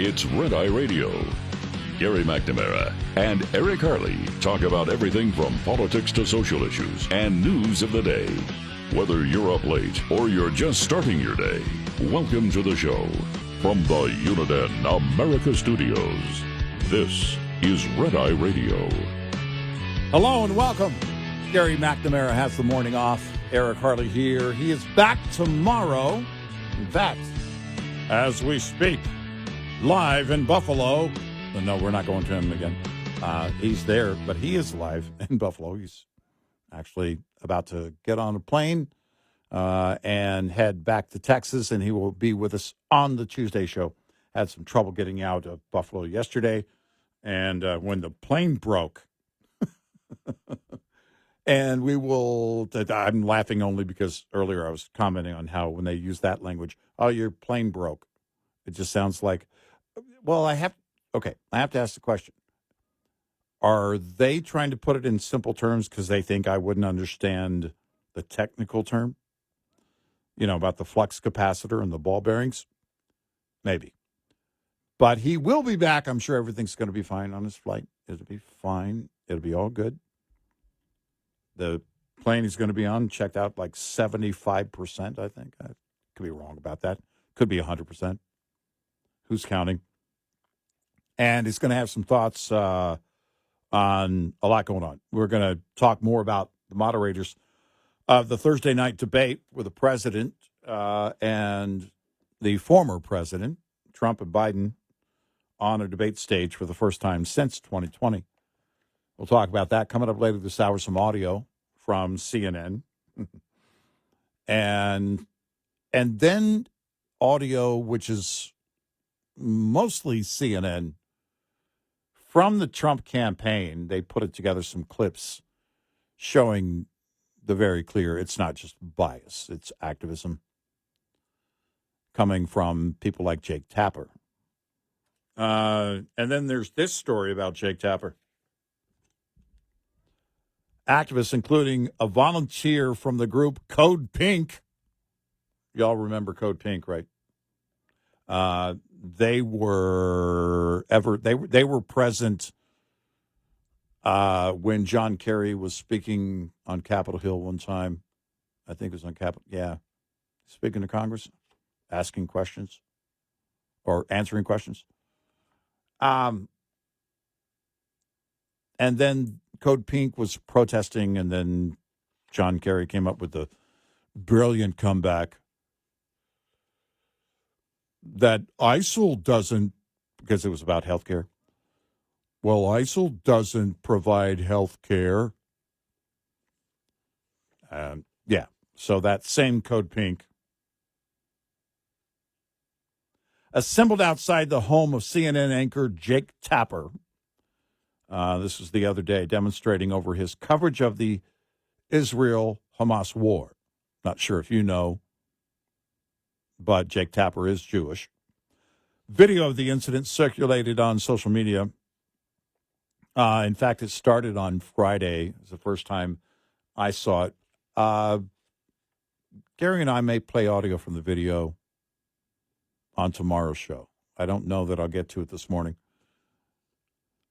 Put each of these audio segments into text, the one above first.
It's Red Eye Radio. Gary McNamara and Eric Harley talk about everything from politics to social issues and news of the day. Whether you're up late or you're just starting your day, welcome to the show. From the Uniden America Studios, this is Red Eye Radio. Hello and welcome. Gary McNamara has the morning off. Eric Harley here. He is back tomorrow. In fact, as we speak, live in Buffalo. No, we're not going to him again. He's there, but he is live in Buffalo. He's actually about to get on a plane and head back to Texas, and he will be with us on the Tuesday show. Had some trouble getting out of Buffalo yesterday, and when the plane broke, and I'm laughing only because earlier I was commenting on how when they use that language, oh, your plane broke. It just sounds like, well, I have to ask the question. Are they trying to put it in simple terms because they think I wouldn't understand the technical term? You know, about the flux capacitor and the ball bearings? Maybe. But he will be back. I'm sure everything's going to be fine on his flight. It'll be fine. It'll be all good. The plane he's going to be on checked out like 75%, I think. I could be wrong about that. Could be 100%. Who's counting? And he's going to have some thoughts on a lot going on. We're going to talk more about the moderators of the Thursday night debate with the president and the former president, Trump and Biden, on a debate stage for the first time since 2020. We'll talk about that coming up later this hour, some audio from CNN. and then audio, which is mostly CNN, from the Trump campaign. They put together some clips showing the very clear, it's not just bias, it's activism coming from people like Jake Tapper. And then there's this story about Jake Tapper. Activists, including a volunteer from the group Code Pink. Y'all remember Code Pink, right? They were present when John Kerry was speaking on Capitol Hill one time. I think it was on Capitol. Yeah, speaking to Congress, asking questions or answering questions. And then Code Pink was protesting, and then John Kerry came up with the brilliant comeback that ISIL doesn't, because it was about health care. Well, ISIL doesn't provide health care. So that same Code Pink assembled outside the home of CNN anchor Jake Tapper. This was the other day, demonstrating over his coverage of the Israel-Hamas war. Not sure if you know, but Jake Tapper is Jewish. Video of the incident circulated on social media. In fact, it started on Friday. It was the first time I saw it. Gary and I may play audio from the video on tomorrow's show. I don't know that I'll get to it this morning.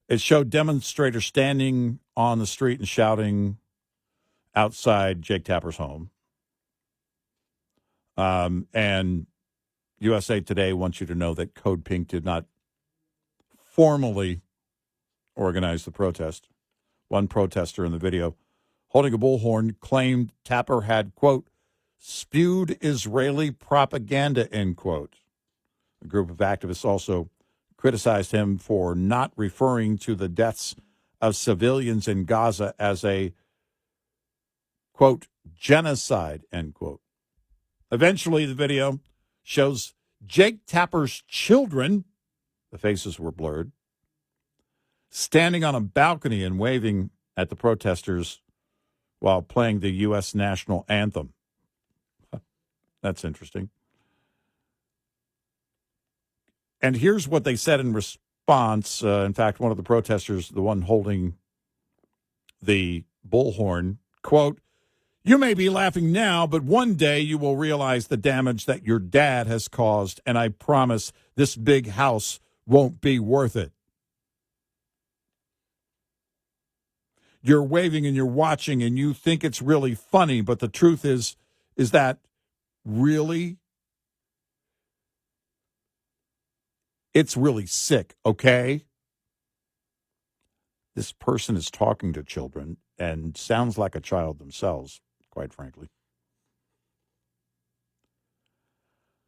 It showed demonstrators standing on the street and shouting outside Jake Tapper's home. And USA Today wants you to know that Code Pink did not formally organize the protest. One protester in the video, holding a bullhorn, claimed Tapper had, quote, spewed Israeli propaganda, end quote. A group of activists also criticized him for not referring to the deaths of civilians in Gaza as a, quote, genocide, end quote. Eventually, the video shows Jake Tapper's children, the faces were blurred, standing on a balcony and waving at the protesters while playing the U.S. national anthem. That's interesting. And here's what they said in response. In fact, one of the protesters, the one holding the bullhorn, quote, "You may be laughing now, but one day you will realize the damage that your dad has caused, and I promise this big house won't be worth it. You're waving and you're watching and you think it's really funny, but the truth is that really, it's really sick, okay? This person is talking to children and sounds like a child themselves, quite frankly.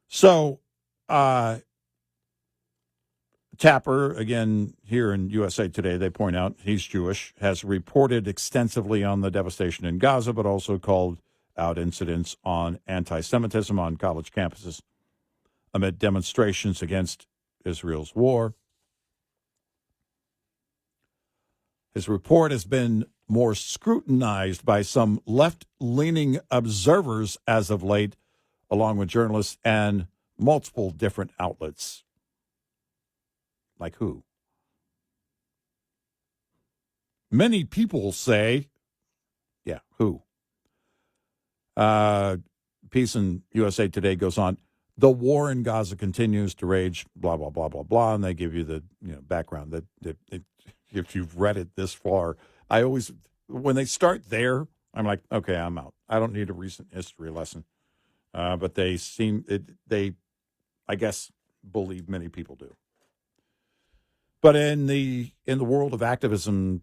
So, Tapper, again, here in USA Today, they point out he's Jewish, has reported extensively on the devastation in Gaza, but also called out incidents on anti-Semitism on college campuses amid demonstrations against Israel's war. His report has been more scrutinized by some left-leaning observers as of late, along with journalists and multiple different outlets. Like who? Many people say, yeah, who? Peace in USA Today goes on. The war in Gaza continues to rage, blah, blah, blah, blah, blah. And they give you the background that if you've read it this far, I always, when they start there, I'm like, okay, I'm out. I don't need a recent history lesson. But they, I guess, believe many people do. But in the world of activism,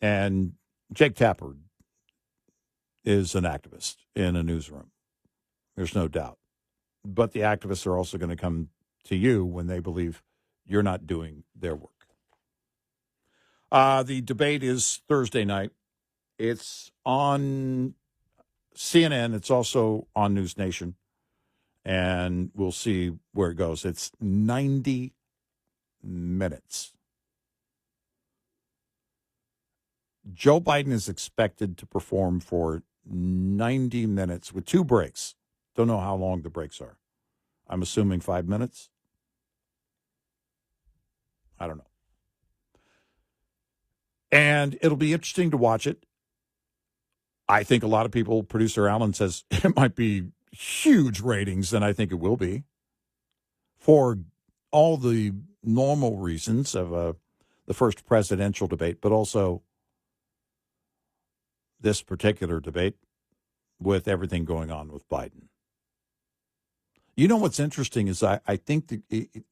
and Jake Tapper is an activist in a newsroom. There's no doubt. But the activists are also going to come to you when they believe you're not doing their work. The debate is Thursday night. It's on CNN. It's also on News Nation. And we'll see where it goes. It's 90 minutes. Joe Biden is expected to perform for 90 minutes with 2 breaks. Don't know how long the breaks are. I'm assuming 5 minutes. I don't know. And it'll be interesting to watch it. I think a lot of people, producer Allen says it might be huge ratings, and I think it will be, for all the normal reasons of the first presidential debate, but also this particular debate with everything going on with Biden. You know what's interesting is I think that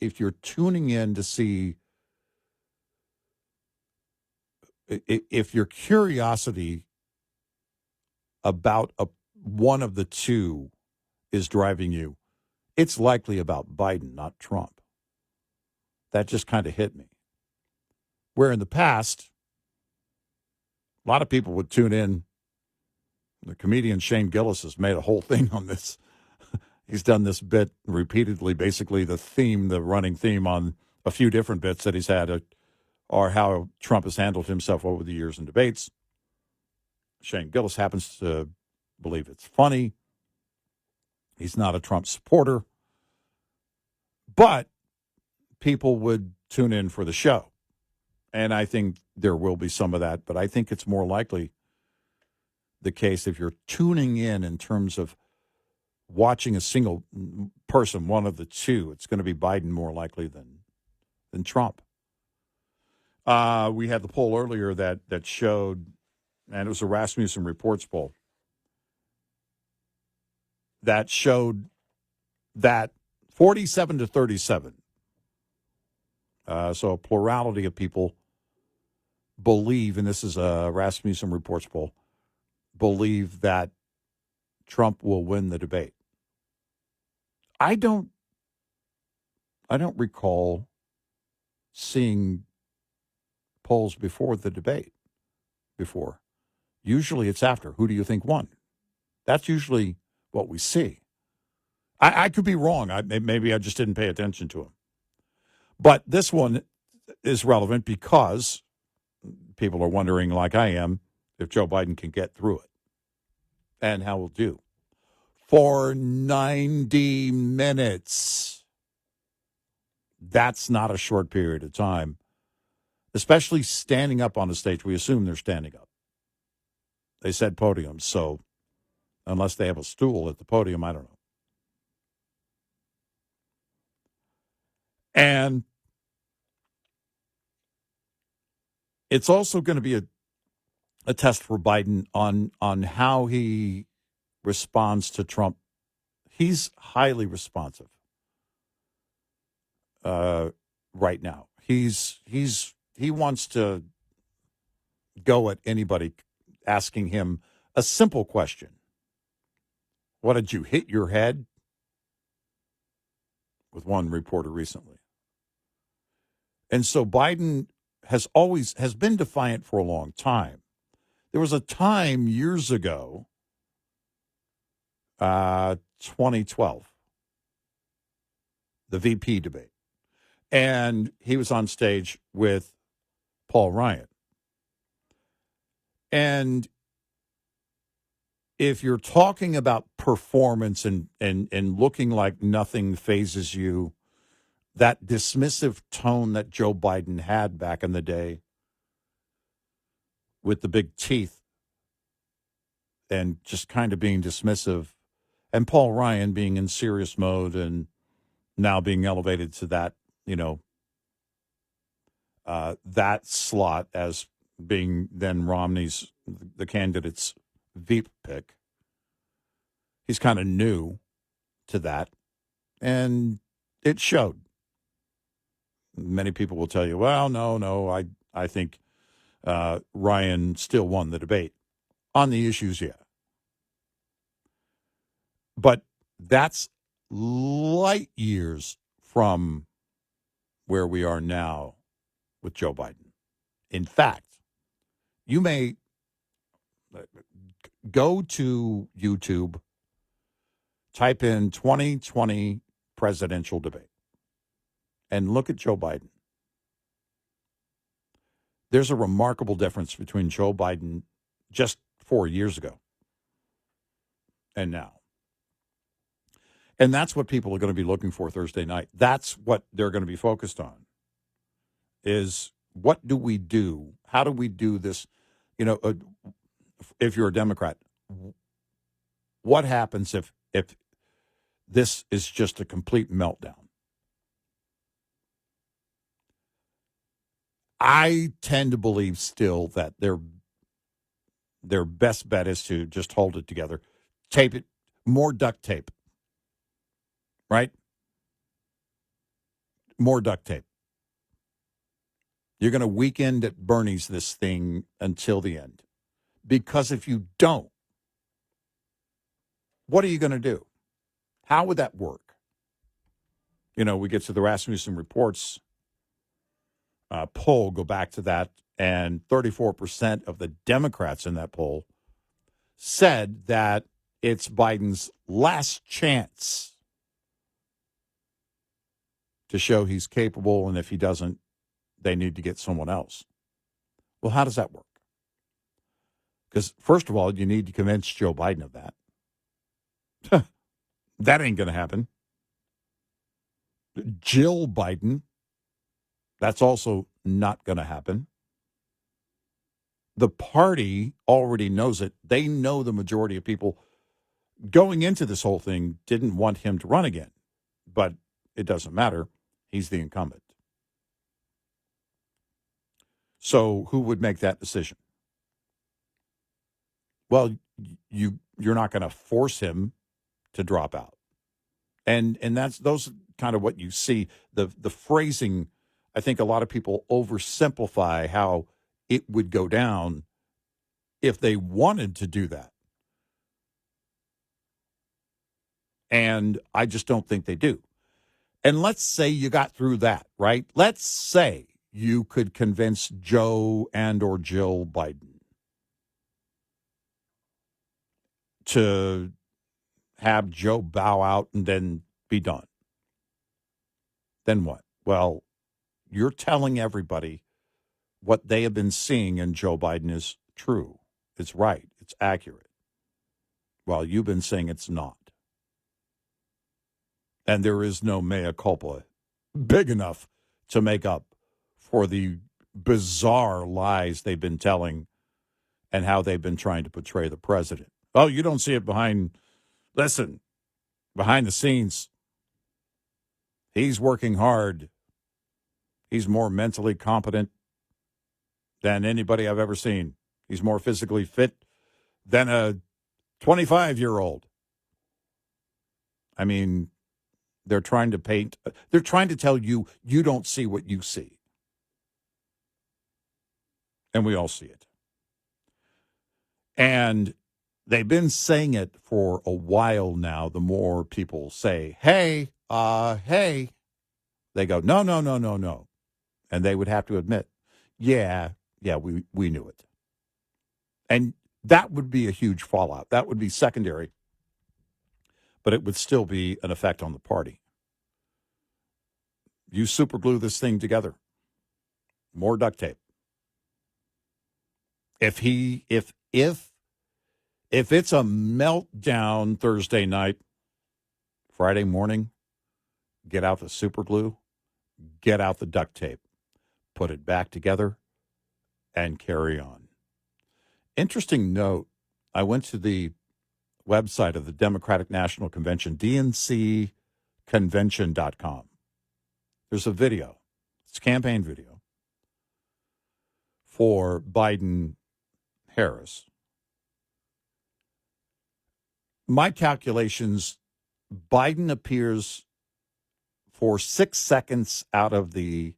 if you're tuning in to see, if your curiosity about one of the two is driving you, it's likely about Biden, not Trump. That just kind of hit me. Where in the past, a lot of people would tune in. The comedian Shane Gillis has made a whole thing on this. He's done this bit repeatedly, basically the running theme on a few different bits that he's had are how Trump has handled himself over the years in debates. Shane Gillis happens to believe it's funny. He's not a Trump supporter. But people would tune in for the show. And I think there will be some of that. But I think it's more likely the case if you're tuning in terms of watching a single person, one of the two, it's going to be Biden more likely than Trump. We had the poll earlier that showed, and it was a Rasmussen Reports poll, that showed that 47 to 37, so a plurality of people believe, and this is a Rasmussen Reports poll, believe that Trump will win the debate. I don't recall seeing polls before the debate before. Usually it's after. Who do you think won? That's usually what we see. I could be wrong. Maybe I just didn't pay attention to him. But this one is relevant because people are wondering, like I am, if Joe Biden can get through it and how he'll do. For 90 minutes. That's not a short period of time, especially standing up on a stage. We assume they're standing up. They said podium, so unless they have a stool at the podium, I don't know. And it's also going to be a test for Biden on how he responds to Trump. He's highly responsive right now. He wants to go at anybody asking him a simple question. What, did you hit your head? With one reporter recently. And so Biden has been defiant for a long time. There was a time years ago, 2012, the VP debate. And he was on stage with Paul Ryan. And if you're talking about performance and looking like nothing phases you, that dismissive tone that Joe Biden had back in the day with the big teeth and just kind of being dismissive, and Paul Ryan being in serious mode and now being elevated to that, that slot as being then Romney's, the candidate's Veep pick. He's kind of new to that, and it showed. Many people will tell you, well, no, I think Ryan still won the debate on the issues, yeah. But that's light years from where we are now with Joe Biden. In fact, you may go to YouTube, type in 2020 presidential debate, and look at Joe Biden. There's a remarkable difference between Joe Biden just 4 years ago and now. And that's what people are going to be looking for Thursday night. That's what they're going to be focused on, is what do we do? How do we do this? If you're a Democrat, what happens if this is just a complete meltdown? I tend to believe still that their best bet is to just hold it together, tape it, more duct tape, right? More duct tape. You're going to weekend at Bernie's this thing until the end. Because if you don't, what are you going to do? How would that work? We get to the Rasmussen Reports poll, go back to that, and 34% of the Democrats in that poll said that it's Biden's last chance to show he's capable, and if he doesn't, they need to get someone else. Well, how does that work? Because, first of all, you need to convince Joe Biden of that. That ain't going to happen. Jill Biden, that's also not going to happen. The party already knows it. They know the majority of people going into this whole thing didn't want him to run again. But it doesn't matter. He's the incumbent. So who would make that decision? Well, you're not going to force him to drop out. And those kind of what you see. The phrasing, I think a lot of people oversimplify how it would go down if they wanted to do that. And I just don't think they do. And let's say you got through that, right? Let's say you could convince Joe and or Jill Biden to have Joe bow out and then be done. Then what? Well, you're telling everybody what they have been seeing in Joe Biden is true. It's right. It's accurate. While you've been saying it's not. And there is no mea culpa big enough to make up for the bizarre lies they've been telling and how they've been trying to portray the president. Oh, you don't see it behind the scenes. He's working hard. He's more mentally competent than anybody I've ever seen. He's more physically fit than a 25-year-old. I mean, they're trying to tell you you don't see what you see. And we all see it. And they've been saying it for a while now. The more people say, hey, they go, no. And they would have to admit, yeah, we knew it. And that would be a huge fallout. That would be secondary, but it would still be an effect on the party. You superglue this thing together. More duct tape. If it's a meltdown Thursday night, Friday morning, get out the super glue, get out the duct tape, put it back together, and carry on. Interesting note, I went to the website of the Democratic National Convention, dncconvention.com. There's a video. It's a campaign video for Biden-Harris. My calculations, Biden appears for 6 seconds out of the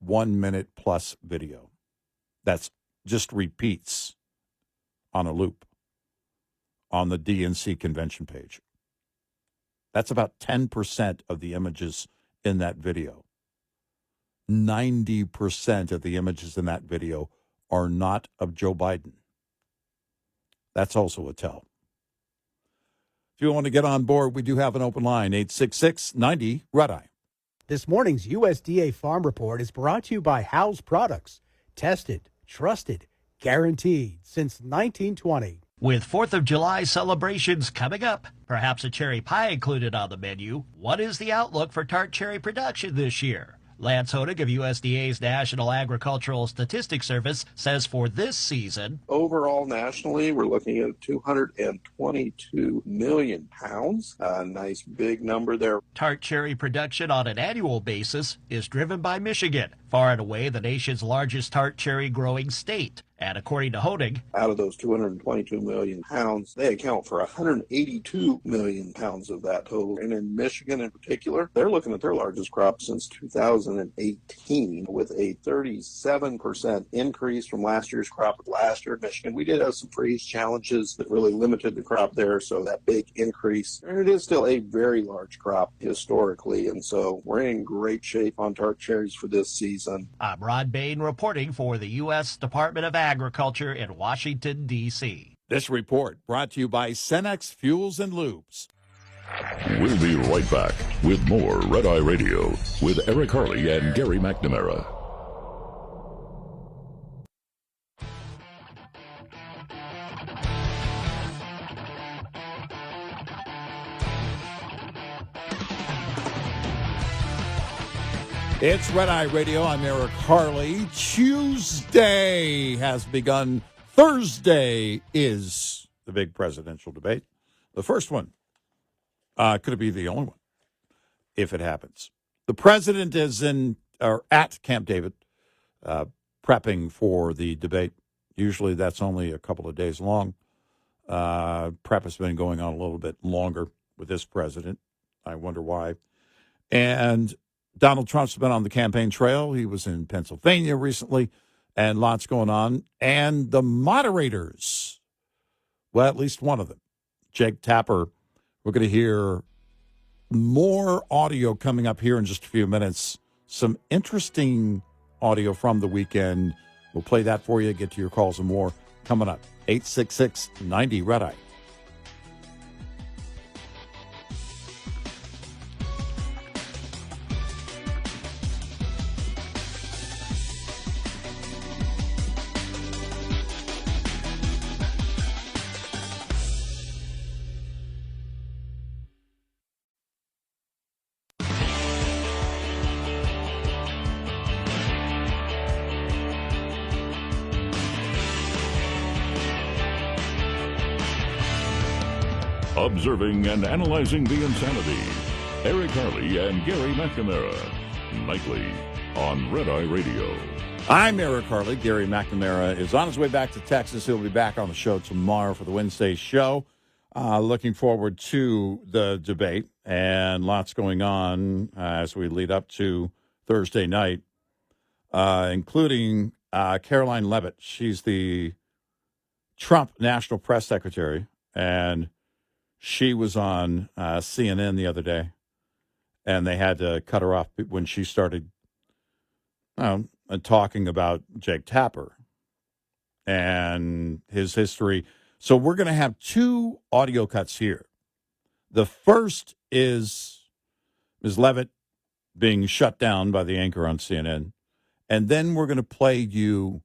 1 minute plus video. That's just repeats on a loop on the DNC convention page. That's about 10% of the images in that video. 90% of the images in that video are not of Joe Biden. That's also a tell. If you want to get on board, we do have an open line, 866-90-RED-EYE. This morning's USDA Farm Report is brought to you by Howes Products. Tested, trusted, guaranteed since 1920. With 4th of July celebrations coming up, perhaps a cherry pie included on the menu, what is the outlook for tart cherry production this year? Lance Honig of USDA's National Agricultural Statistics Service says for this season, overall nationally, we're looking at 222 million pounds. A nice big number there. Tart cherry production on an annual basis is driven by Michigan, far and away the nation's largest tart cherry growing state. And according to Honig, out of those 222 million pounds, they account for 182 million pounds of that total. And in Michigan in particular, they're looking at their largest crop since 2018 with a 37% increase from last year's crop. Last year in Michigan, we did have some freeze challenges that really limited the crop there, so that big increase. And it is still a very large crop historically, and so we're in great shape on tart cherries for this season. I'm Rod Bain reporting for the U.S. Department of Agriculture in Washington, D.C. This report brought to you by Cenex Fuels and Lubes. We'll be right back with more Red Eye Radio with Eric Harley and Gary McNamara. It's Red Eye Radio. I'm Eric Harley. Tuesday has begun. Thursday is the big presidential debate. The first one. Could it be the only one if it happens? The president is at Camp David prepping for the debate. Usually that's only a couple of days long. Prep has been going on a little bit longer with this president. I wonder why. And Donald Trump's been on the campaign trail. He was in Pennsylvania recently, and lots going on. And the moderators, well, at least one of them, Jake Tapper, we're going to hear more audio coming up here in just a few minutes. Some interesting audio from the weekend. We'll play that for you, get to your calls and more coming up. 866-90-RED-EYE. Observing and analyzing the insanity. Eric Harley and Gary McNamara. Nightly. on Red Eye Radio. I'm Eric Harley. Gary McNamara is on his way back to Texas. He'll be back on the show tomorrow for the Wednesday show. Looking forward to the debate, and lots going on as we lead up to Thursday night, including Caroline Leavitt. She's the Trump National Press Secretary, and she was on CNN the other day, and they had to cut her off when she started talking about Jake Tapper and his history. So we're going to have two audio cuts here. The first is Ms. Leavitt being shut down by the anchor on CNN. And then we're going to play you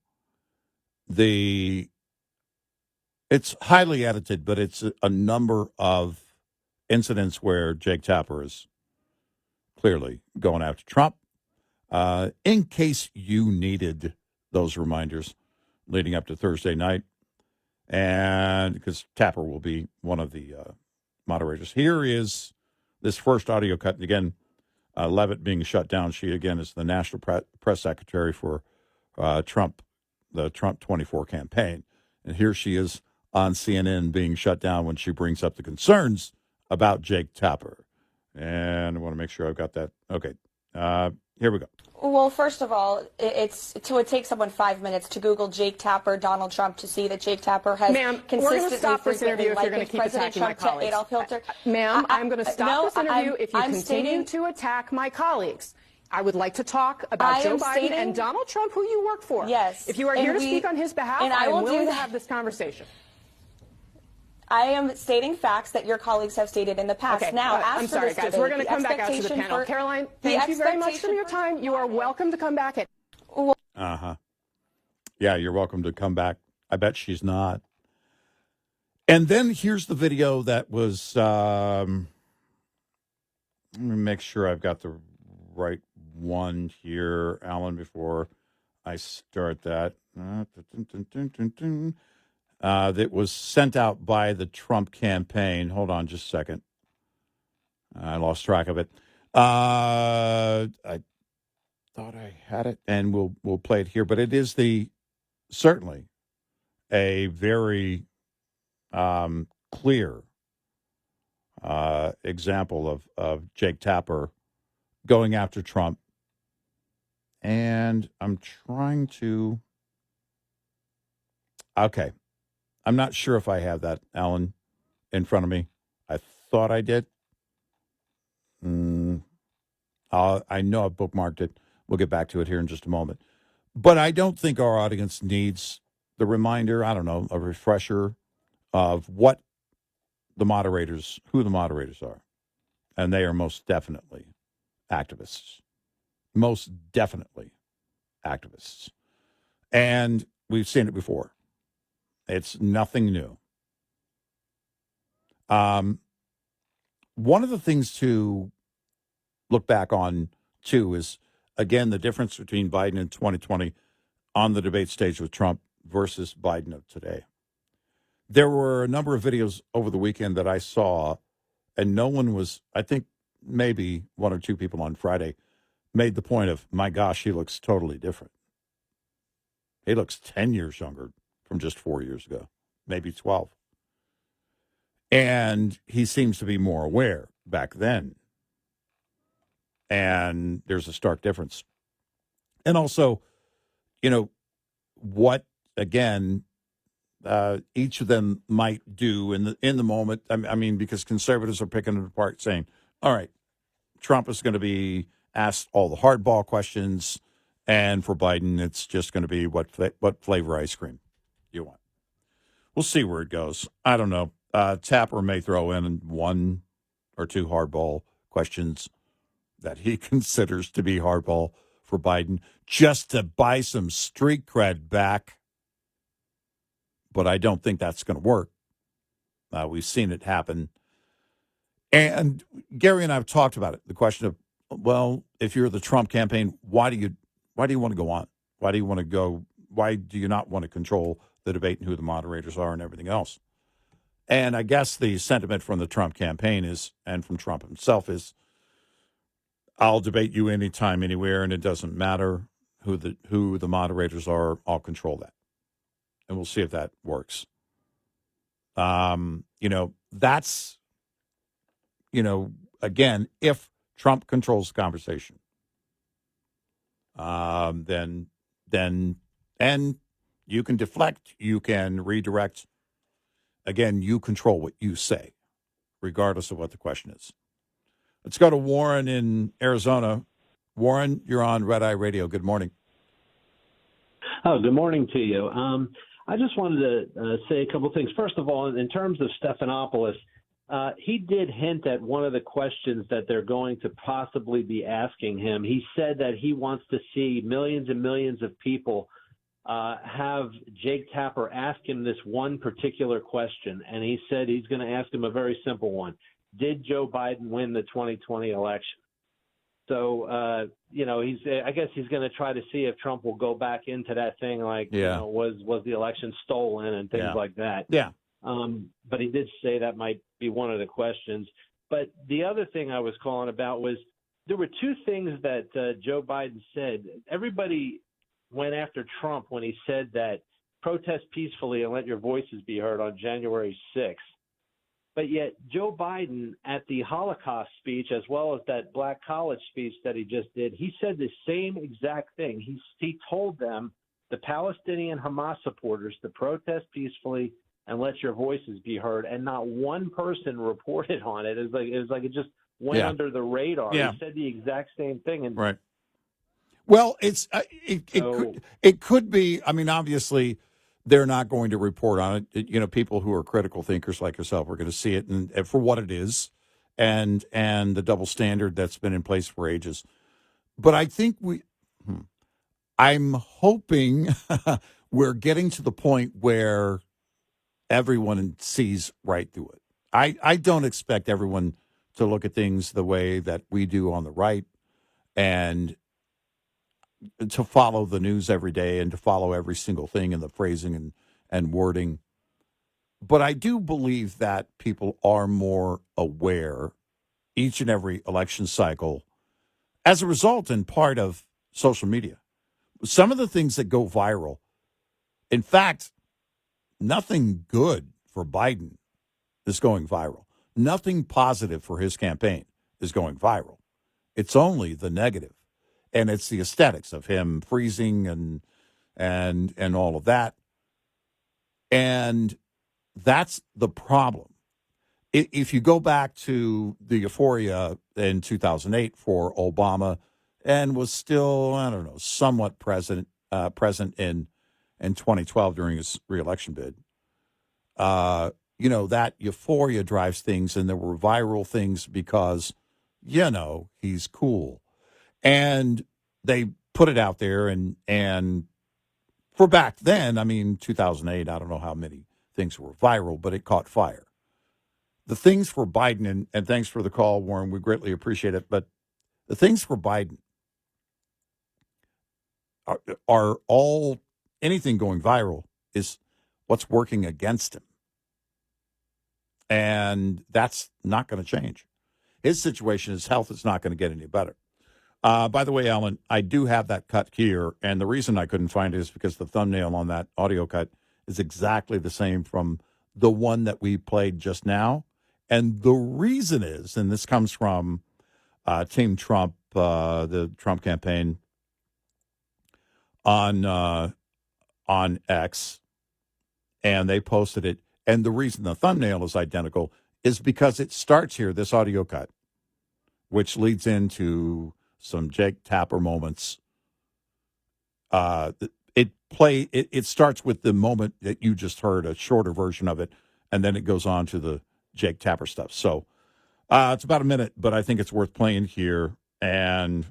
it's highly edited, but it's a number of incidents where Jake Tapper is clearly going after Trump. In case you needed those reminders leading up to Thursday night, and because Tapper will be one of the moderators. Here is this first audio cut. And again, Leavitt being shut down. She, again, is the National Press Secretary for Trump, the Trump 24 campaign. And here she is on CNN being shut down when she brings up the concerns about Jake Tapper. And I want to make sure I've got that. Okay. Here we go. Well, first of all, it would take someone 5 minutes to Google Jake Tapper, Donald Trump, to see that Jake Tapper has consistently, we're going to stop this interview if you're going to keep attacking my colleagues. Adolf Hitler. Ma'am, I'm going to stop this interview if you continue to attack my colleagues. I would like to talk about Joe Biden and Donald Trump, who you work for. Yes. If you are here to speak on his behalf, I am willing to have this conversation. I am stating facts that your colleagues have stated in the past. Okay, now, I'm sorry, guys. We're going to come back out to the panel. Caroline, thank you very much for your time. You are welcome to come back. Yeah, you're welcome to come back. I bet she's not. And then here's the video that was, let me make sure I've got the right one here, Alan, before I start that. That was sent out by the Trump campaign. Hold on just a second. I lost track of it. I thought I had it, and we'll play it here. But it is certainly a very clear example of Jake Tapper going after Trump. And I'm trying to... Okay. I'm not sure if I have that, Alan, in front of me. I thought I did. I know I've bookmarked it. We'll get back to it here in just a moment. But I don't think our audience needs the reminder, I don't know, a refresher of who the moderators are. And they are most definitely activists. Most definitely activists. And we've seen it before. It's nothing new. One of the things to look back on, too, is, again, the difference between Biden in 2020 on the debate stage with Trump versus Biden of today. There were a number of videos over the weekend that I saw, and no one was, I think maybe one or two people on Friday made the point of, my gosh, he looks totally different. He looks 10 years younger from just 4 years ago, maybe 12. And he seems to be more aware back then. And there's a stark difference. And also, what, again, each of them might do in the moment. I mean, because conservatives are picking it apart, saying, all right, Trump is going to be asked all the hardball questions, and for Biden, it's just going to be what flavor ice cream you want. We'll see where it goes. I don't know. Tapper may throw in one or two hardball questions that he considers to be hardball for Biden just to buy some street cred back. But I don't think that's going to work. We've seen it happen. And Gary and I have talked about it. The question of, well, if you're the Trump campaign, why do you want to go on? Why do you want to go? Why do you not want to control the debate and who the moderators are and everything else? And I guess the sentiment from the Trump campaign is, and from Trump himself is, I'll debate you anytime, anywhere, and it doesn't matter who the moderators are. I'll control that, and we'll see if that works. That's, again, if Trump controls the conversation, then and you can deflect, you can redirect. Again, you control what you say, regardless of what the question is. Let's go to Warren in Arizona. Warren, you're on Red Eye Radio. Good morning. Oh, good morning to you. I just wanted to say a couple things. First of all, in terms of Stephanopoulos, he did hint at one of the questions that they're going to possibly be asking him. He said that he wants to see millions and millions of people have Jake Tapper ask him this one particular question, and he said he's going to ask him a very simple one. Did Joe Biden win the 2020 election? So, I guess he's going to try to see if Trump will go back into that thing like, was the election stolen and things like that. Yeah. But he did say that might be one of the questions. But the other thing I was calling about was there were two things that Joe Biden said. Everybody went after Trump when he said that protest peacefully and let your voices be heard on January 6th. But yet Joe Biden at the Holocaust speech, as well as that Black College speech that he just did, he said the same exact thing. He told them, the Palestinian Hamas supporters, to protest peacefully and let your voices be heard. And not one person reported on it. It was like it just went under the radar. Yeah. He said the exact same thing. And right. Well, it could be. I mean, obviously, they're not going to report on it. People who are critical thinkers like yourself are going to see it and for what it is, and the double standard that's been in place for ages. But I think I'm hoping we're getting to the point where everyone sees right through it. I don't expect everyone to look at things the way that we do on the right and to follow the news every day and to follow every single thing in the phrasing and wording. But I do believe that people are more aware each and every election cycle as a result in part of social media. Some of the things that go viral, in fact, nothing good for Biden is going viral. Nothing positive for his campaign is going viral. It's only the negative. And it's the aesthetics of him freezing and all of that. And that's the problem. If you go back to the euphoria in 2008 for Obama and was still, somewhat present in 2012 during his reelection bid, that euphoria drives things, and there were viral things because, he's cool. And they put it out there, and for back then, 2008, I don't know how many things were viral, but it caught fire. The things for Biden, and thanks for the call, Warren, we greatly appreciate it, but the things for Biden are all, anything going viral is what's working against him. And that's not going to change. His situation, his health is not going to get any better. By the way, Alan, I do have that cut here, and the reason I couldn't find it is because the thumbnail on that audio cut is exactly the same from the one that we played just now. And the reason is, and this comes from Team Trump, the Trump campaign on X, and they posted it. And the reason the thumbnail is identical is because it starts here, this audio cut, which leads into some Jake Tapper moments. It starts with the moment that you just heard, a shorter version of it, and then it goes on to the Jake Tapper stuff. So it's about a minute, but I think it's worth playing here, and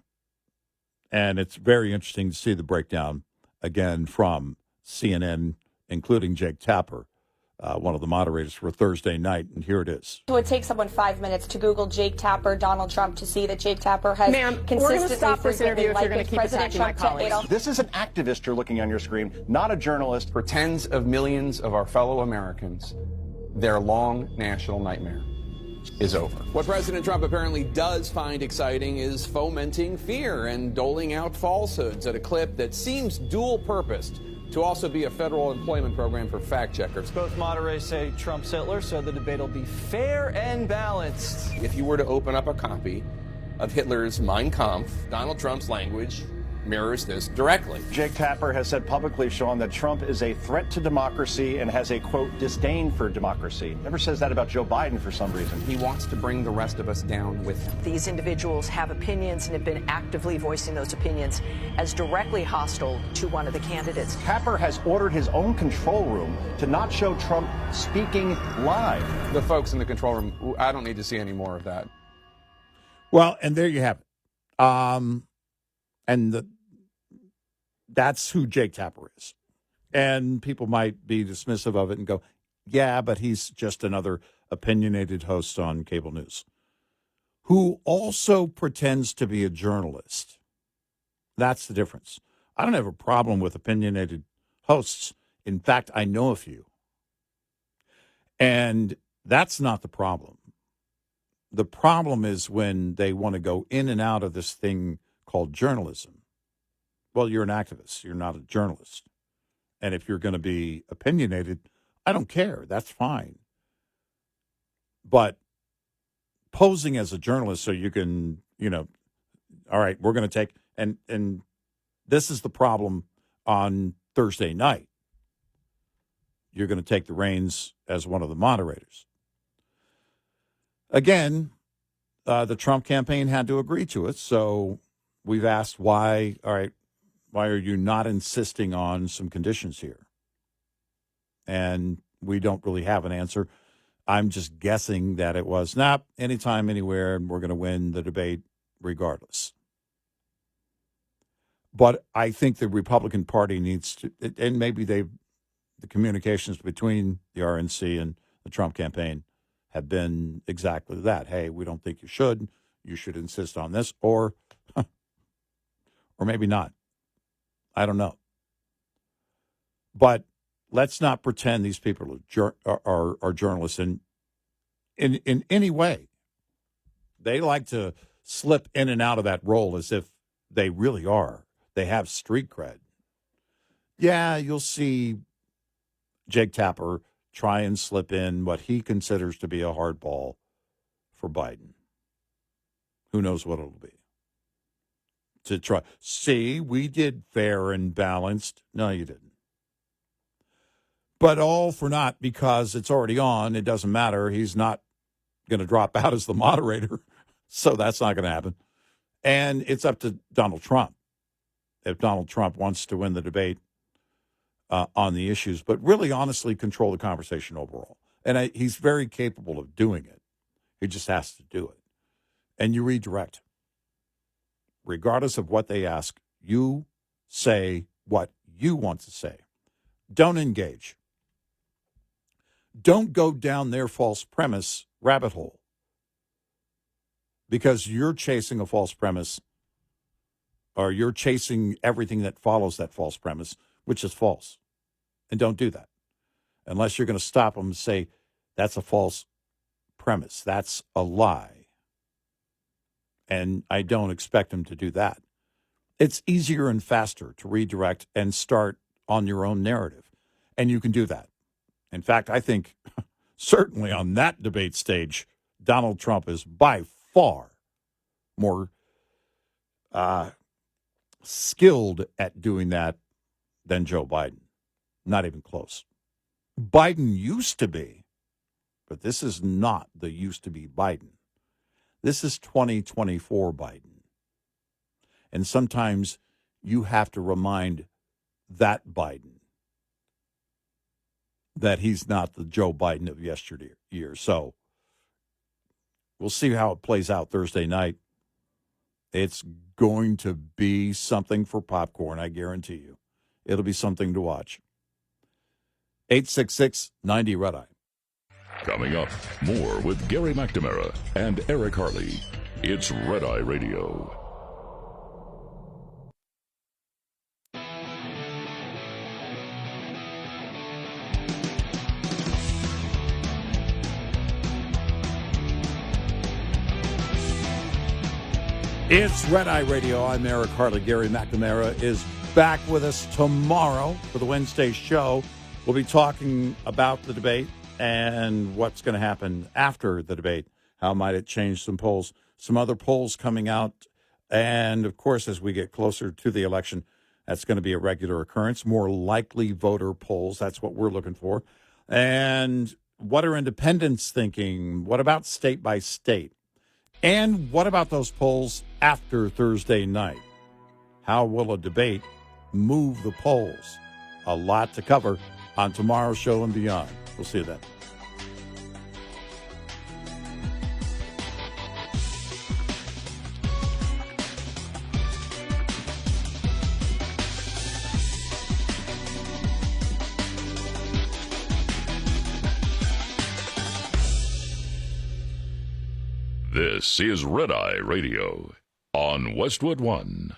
it's very interesting to see the breakdown again from CNN, including Jake Tapper, one of the moderators for Thursday night, and here it is. So it takes someone 5 minutes to Google Jake Tapper, Donald Trump, to see that Jake Tapper has consistently stop this interview if you're going to keep President attacking Trump my colleagues. This is an activist you're looking on your screen, not a journalist. For tens of millions of our fellow Americans, their long national nightmare. is over. What President Trump apparently does find exciting is fomenting fear and doling out falsehoods at a clip that seems dual-purposed to also be a federal employment program for fact-checkers. Both moderators say Trump's Hitler, so the debate will be fair and balanced. If you were to open up a copy of Hitler's Mein Kampf, Donald Trump's language mirrors this directly. Jake Tapper has said publicly, Sean, that Trump is a threat to democracy and has a, quote, disdain for democracy. Never says that about Joe Biden for some reason. He wants to bring the rest of us down with him. These individuals have opinions and have been actively voicing those opinions as directly hostile to one of the candidates. Tapper has ordered his own control room to not show Trump speaking live. The folks in the control room, I don't need to see any more of that. Well, and there you have it. That's who Jake Tapper is. And people might be dismissive of it and go, yeah, but he's just another opinionated host on cable news who also pretends to be a journalist. That's the difference. I don't have a problem with opinionated hosts. In fact, I know a few. And that's not the problem. The problem is when they want to go in and out of this thing called journalism. Well, you're an activist. You're not a journalist. And if you're going to be opinionated, I don't care. That's fine. But posing as a journalist so you can, all right, we're going to take, and this is the problem on Thursday night. You're going to take the reins as one of the moderators. Again, the Trump campaign had to agree to it. So we've asked why are you not insisting on some conditions here? And we don't really have an answer. I'm just guessing that it was, anytime, anywhere, and we're going to win the debate regardless. But I think the Republican Party needs to, and maybe the communications between the RNC and the Trump campaign have been exactly that. Hey, we don't think you should. You should insist on this, or maybe not. I don't know. But let's not pretend these people are journalists in any way. They like to slip in and out of that role as if they really are. They have street cred. Yeah, you'll see Jake Tapper try and slip in what he considers to be a hard ball for Biden. Who knows what it'll be? To try. See, we did fair and balanced. No, you didn't. But all for naught because it's already on. It doesn't matter. He's not going to drop out as the moderator. So that's not going to happen. And it's up to Donald Trump. If Donald Trump wants to win the debate on the issues, but really honestly control the conversation overall. And he's very capable of doing it. He just has to do it. And you redirect. Regardless of what they ask, you say what you want to say. Don't engage. Don't go down their false premise rabbit hole because you're chasing a false premise or you're chasing everything that follows that false premise, which is false. And don't do that unless you're going to stop them and say, that's a false premise. That's a lie. And I don't expect them to do that. It's easier and faster to redirect and start on your own narrative. And you can do that. In fact, I think certainly on that debate stage, Donald Trump is by far more skilled at doing that than Joe Biden. Not even close. Biden used to be, but this is not the used to be Biden. This is 2024 Biden. And sometimes you have to remind that Biden that he's not the Joe Biden of yesteryear. So we'll see how it plays out Thursday night. It's going to be something for popcorn, I guarantee you. It'll be something to watch. 866-90 Red Eye. Coming up, more with Gary McNamara and Eric Harley. It's Red Eye Radio. It's Red Eye Radio. I'm Eric Harley. Gary McNamara is back with us tomorrow for the Wednesday show. We'll be talking about the debate and what's going to happen after the debate. How might it change some polls? Some other polls coming out. And, of course, as we get closer to the election, that's going to be a regular occurrence. More likely voter polls. That's what we're looking for. And what are independents thinking? What about state by state? And what about those polls after Thursday night? How will a debate move the polls? A lot to cover on tomorrow's show and beyond. We'll see you then. This is Red Eye Radio on Westwood One.